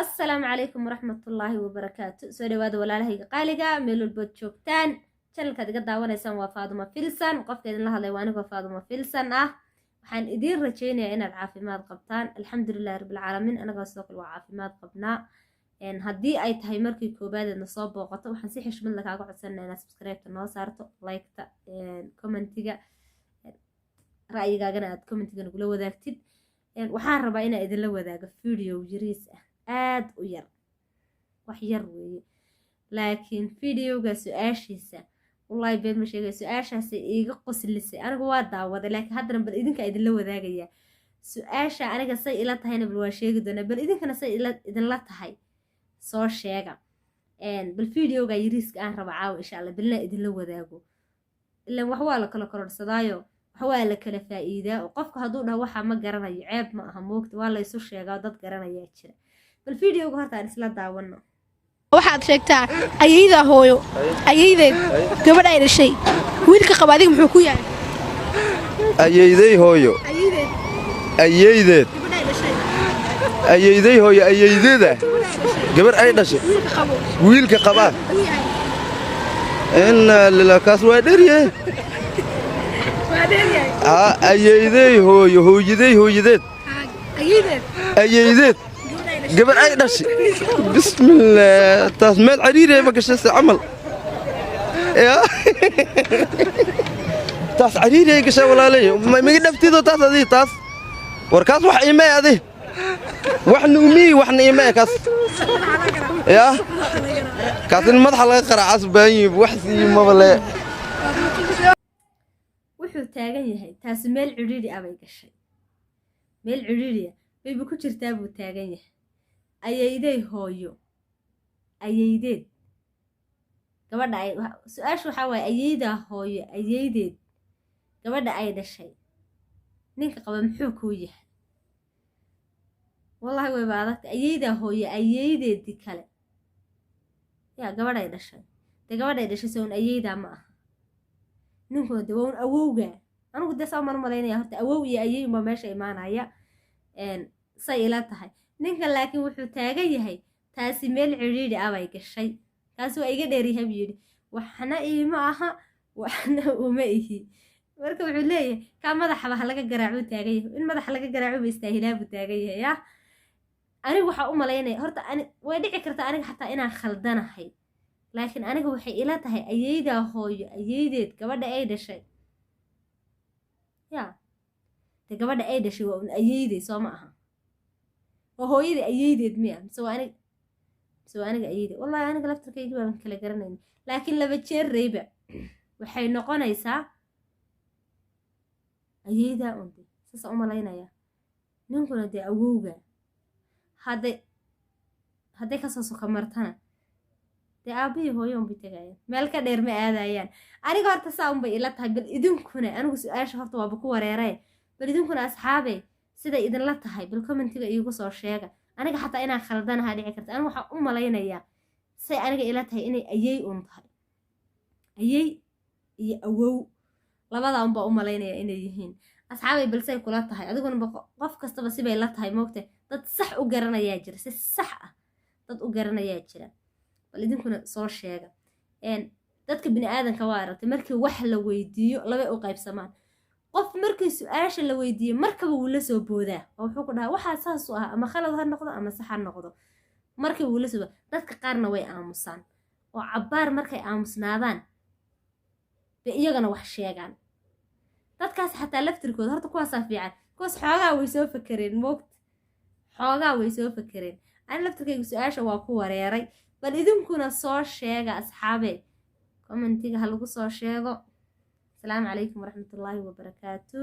السلام عليكم ورحمة الله وبركاته. سو dhawaada walaalahayga qaaliga meel walba joogtaan channelka adiga daawanaysan waa Faaduma Filsan qofka idin la hadlay waa aniga Faaduma Filsan ah waxaan idin rajeynayaa inaad caafimaad qabtaan alxamdulillaah rabbil caalamiin anaga sidoo kale waa caafimaad qabnaa haddii ay tahay markii koobaad aad soo booqato waxaan si xishmad leh kaaga codsanayaa inaad subscribe noo saarto like-ta commentiga ra'yigaagana aad commentiga nagula wadaagtid waxaan rabaa inaan idin la wadaago video yariis ah aad u yar wax yar weeye laakiin videoga su'aashiisa wallahi been ma sheegay su'aashaas iiga qoslisay anigu waa daawaday laakiin haddana bal idinka idin la wadaagaya su'aasha aniga say ila tahayna bal waa sheegi doonaa bal idinkana say idin la tahay soo sheega bal videoga yariiska aan raba caawa insha Allah bilna idin la wadaago ilaa wax waa la kala kororsadaayo wax waa la kala faa'iidaa oo qofka hadduu dhaho waxa ma garanayo ceeb ma aha moogta waa la isu sheegaa dad garanaya jira bal videoga horta aan isla daawano waxaad sheegtaa ayayda hooyo ayaydeed gabadha ay dhashay wiilka qaba adiga muxuu ku yahay ayayday hooyo ayaydeed ayayday hooyo ayaydeeda gabar ay dhashay wiilka qaba in lilakaas waa dheeryahay ayayday hooyo hooyaday hooyadeed ayaydeed gabar ay dhashay bismillaah taas meel cariiri ma gashay amal taas cariiri ay gashay walaalay ma dhaftido taas adii taas warkaas wax iimay adii wax nuumi wax niimay kaas kaas in madaxa laga qaraacas baayin wax siimaba le wuxuu taagan yahay taas meel ciriiri ah bay gashay meel ciriiri ah bay ku jirtaa buu taagan yahay ayayday hooyo ayaydeed gabadha ay su'aashu waxa waaye ayayda hooyo ayaydeed gabadha ay dhashay ninka qaba muxuu ku yahay wallahi way baadagtay ayayda hooyo ayaydeedii kale yaa gabadha ay dhashay gabadha ay dhashay soon ayayda ma aha ninkuna de waa awowga anigu de saa malaynaya horta awow iyo ayay ma meesha imaanaya say ila tahay ninka laakiin wuxuu taagan yahay taasi meel ciriiri ah bay gashay kaas waa iga dheeryahay buu yidhi waxna iima aha waxna uma ihi marka wuxuu leeyahay kaa madaxa wax laga garaaco taagan yahay in madaxa laga garaaco ba istaahilaa buu taagan yahay yaa anigu waxa u malaynaya horta way dhici kartaa aniga xataa inaan khaldanahay laakiin aniga waxay ila tahay ayayda hooyo ayaydeed gabadha ay dhashay yaa de gabadha ay dhashay waa un ayaydeed soo ma aha oo hooyadii ayaydeed miya mise waa aniga ayaydeed wallahi aniga laftarkayga baan kala garanayna laakiin laba jeer reyba waxay noqonaysaa ayaydaa unde saas u malaynaya ninkuna dee awowga hadday kasoo soka martana dee aabihii hooyo unbay tagayaan meel ka dheer ma aadayaan aniga horta saa unbay ila tahay bal idinkuna anigu su-aasha horta waaba ku wareeree bal idinkuna asxaabey siday idinla tahay bal commentiga iigu soo sheega aniga xataa inaan khaldanaha dhici karta anigu waxaan u malaynayaa say aniga ila tahay inay ayay un tahay ayay iyo awow labadaa unbaa u malaynaya inay yihiin asxaabay balsay kula tahay adiguna qof kastaba sibay la tahay moogtay dad sax u garanayaa jira si sax ah dad u garanayaa jira bal idinkuna soo sheega dadka bini aadanka waa aragtay markii wax la weydiiyo labay u qaybsamaan qof markii su'aasha la weydiiyo markaba wuu la soo boodaa oo wuxuu ku dhahaa waxaa saas u ah ama khalad ha noqdo ama sax ha noqdo markii wuu la soo dadka qaarna way aamusaan oo cabbaar markay aamusnaadaan bay iyagana wax sheegaan dadkaas xataa laftirkooda horta kuwaasaa fiican kuwaas xoogaa way soo fakereen moogta xoogaa way soo fakereen ani laftirkayga su-aasha waa ku wareeray bal idinkuna soo sheega asxaabe commentiga ha lagu soo sheego السلام عليكم ورحمة الله وبركاته.